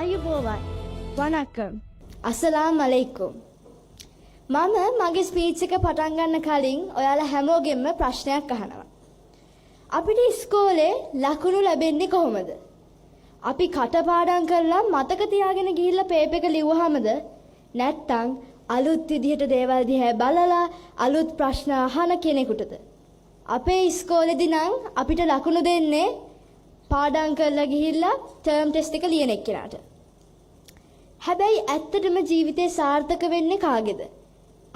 ආයුබෝවන්. වණක්කම්. අස්සලාම් අලයිකුම්. මම මගේ ස්පීච් එක පටන් ගන්න කලින් ඔයාලා හැමෝගෙම ප්‍රශ්නයක් අහනවා. අපිට ඉස්කෝලේ ලකුණු ලැබෙන්නේ කොහොමද? අපි කටපාඩම් කරලා මතක තියාගෙන ගිහිල්ලා පේපර් එක ලිව්වහමද? නැත්නම් අලුත් විදිහට දේවල් දිහා බලලා අලුත් ප්‍රශ්න අහන කෙනෙකුටද? අපේ ඉස්කෝලේදී නම් අපිට ලකුණු දෙන්නේ පාඩම් කරලා ගිහිල්ලා ටර්ම් ටෙස්ට් එක ලියන එක්කෙනාට. හැබැයි ඇත්තටම ජීවිතේ සාර්ථක වෙන්නේ කාගේද?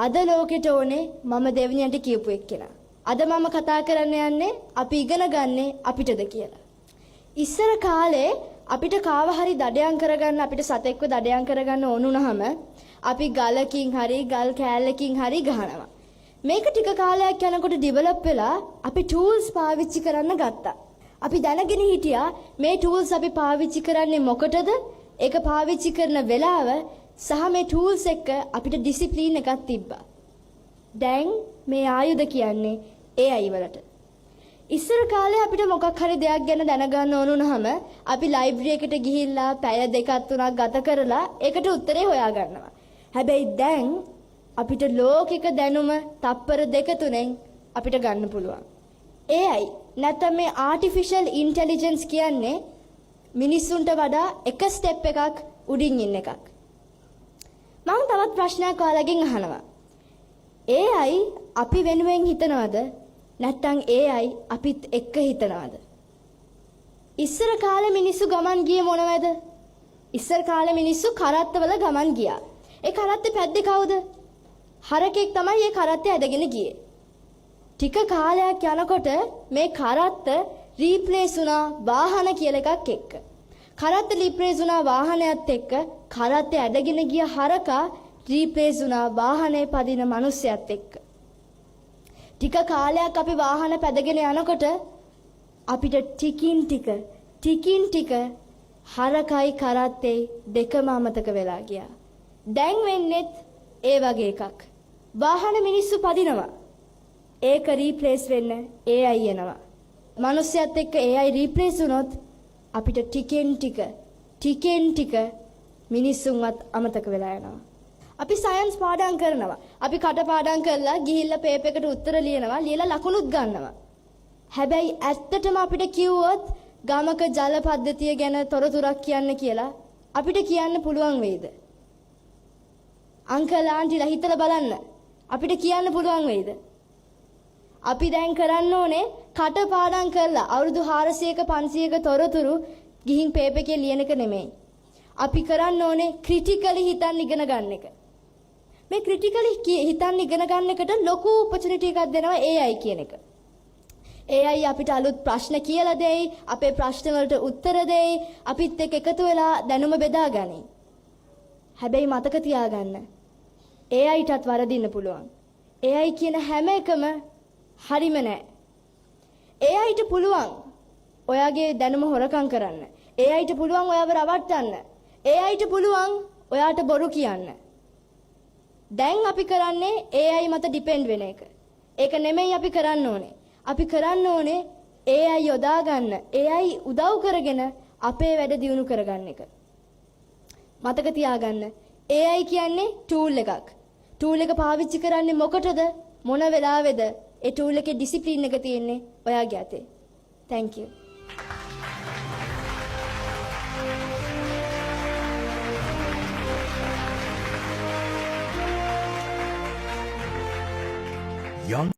අද ලෝකෙට ඕනේ මම දෙවියන්ට කියපු එක්කෙනා. අද මම කතා කරන්න යන්නේ අපි ඉගෙන ගන්නේ අපිටද කියලා. ඉස්සර කාලේ අපිට කාව හරි දඩයන් කරගන්න අපිට සතෙක්ව දඩයන් කරගන්න ඕන වුණාම අපි ගලකින් හරි ගල් කෑල්ලකින් හරි ගහනවා. මේක ටික කාලයක් යනකොට ඩෙවලොප් වෙලා අපි ටූල්ස් පාවිච්චි කරන්න ගත්තා. අපි දැනගෙන හිටියා මේ ටූල්ස් අපි පාවිච්චි කරන්නේ මොකටද? ඒක පාවිච්චි කරන වෙලාව සහ මේ ටූල්ස් එක්ක අපිට ඩිසිප්ලින් එකක් තිබ්බා. දැන් මේ ආයුධ කියන්නේ AI වලට. ඉස්සර කාලේ අපිට මොකක් හරි දෙයක් ගැන දැනගන්න ඕන වුණාම අපි ලයිබ්‍රරි එකට ගිහිල්ලා පැය දෙකක් තුනක් ගත කරලා ඒකට උත්තරේ හොයාගන්නවා. හැබැයි දැන් අපිට ලෝකික දැනුම තප්පර දෙක තුනෙන් අපිට ගන්න පුළුවන්. AI නැත්නම් මේ ආටිෆිෂල් ඉන්ටෙලිජන්ස් කියන්නේ මිනිස්සුන්ට වඩා එක ස්ටෙප් එකක් උඩින් ඉන්න එකක්. මම තවත් ප්‍රශ්නයක් ඔයාලගෙන් අහනවා. AI අපි වෙනුවෙන් හිතනවද? නැත්නම් AI අපිත් එක්ක හිතනවද? ඉස්සර කාලේ මිනිස්සු ගමන් ගියේ මොනවද? ඉස්සර කාලේ මිනිස්සු කරත්තවල ගමන් ගියා. ඒ කරත්තේ පැද්දේ කවුද? හරකෙක් තමයි ඒ කරත්තේ ඇදගෙන ගියේ. ටික කාලයක් යනකොට මේ කරත්ත රීප්ලේස් වුණා වාහන කියලා එකක් එක්ක. කරත්ත රීප්ලේස් වුණා වාහනයත් එක්ක කරත්තේ ඇදගෙන ගිය හරකා රීප්ලේස් වුණා වාහනේ පදින මිනිස්සයත් එක්ක. ටික කාලයක් අපි වාහන පැදගෙන යනකොට අපිට ටිකින් ටික හරකයි කරත්තේ දෙකම අමතක වෙලා ගියා. දැන් වෙන්නේත් ඒ වගේ එකක්. වාහන මිනිස්සු පදිනවා. ඒක රීප්ලේස් වෙන්න AI එනවා. මිනිස්සයත් එක්ක AI රීප්ලේස් වුණොත් අපිට ටිකෙන් ටික මිනිස්සුන්වත් අමතක වෙලා යනවා. අපි සයන්ස් පාඩම් කරනවා. අපි කට පාඩම් කරලා ගිහිල්ලා පේපර් එකට උත්තර ලියනවා, ලියලා ලකුණුත් ගන්නවා. හැබැයි ඇත්තටම අපිට කිව්වොත් ගමක ජල පද්ධතිය ගැන තොරතුරක් කියන්න කියලා අපිට කියන්න පුළුවන් වෙයිද? අංකල් ආන්ටිලා හිතලා බලන්න. අපිට කියන්න පුළුවන් වෙයිද? අපි දැන් කරන්න ඕනේ කට පාඩම් කරලා අවුරුදු 400ක 500ක තොරතුරු ගිහින් පේපර් එකේ ලියන එක නෙමෙයි. අපි කරන්න ඕනේ ක්‍රිටිකලි හිතන්න ඉගෙන ගන්න එක. මේ ක්‍රිටිකලි හිතන්න ඉගෙන ගන්න එකට ලොකු ඔපචුනිටි එකක් දෙනවා AI කියන එක. AI අපිට අලුත් ප්‍රශ්න කියලා දෙයි, අපේ ප්‍රශ්න වලට උත්තර දෙයි, අපිත් එක්ක එකතු වෙලා දැනුම බෙදා ගනි. හැබැයි මතක තියාගන්න AIටත් වරදින්න පුළුවන්. AI කියන හැම එකම හරිම නෑ. AIට පුළුවන් ඔයාගේ දැනුම හොරකම් කරන්න. AIට පුළුවන් ඔයාව රවට්ටන්න. AIට පුළුවන් ඔයාට බොරු කියන්න. දැන් අපි කරන්නේ AI මත ඩිපෙන්ඩ් වෙන එක. ඒක නෙමෙයි අපි කරන්න ඕනේ. අපි කරන්න ඕනේ AI යොදා ගන්න. AI උදව් කරගෙන අපේ වැඩ දියුණු කරගන්න එක. මතක තියාගන්න. AI කියන්නේ ටූල් එකක්. ටූල් එක පාවිච්චි කරන්නේ මොකටද? මොන වෙලාවෙද? ඒ ටූල් එකේ ඩිසිප්ලින් එක තියෙන්නේ ඔයාගේ අතේ. Thank you. Young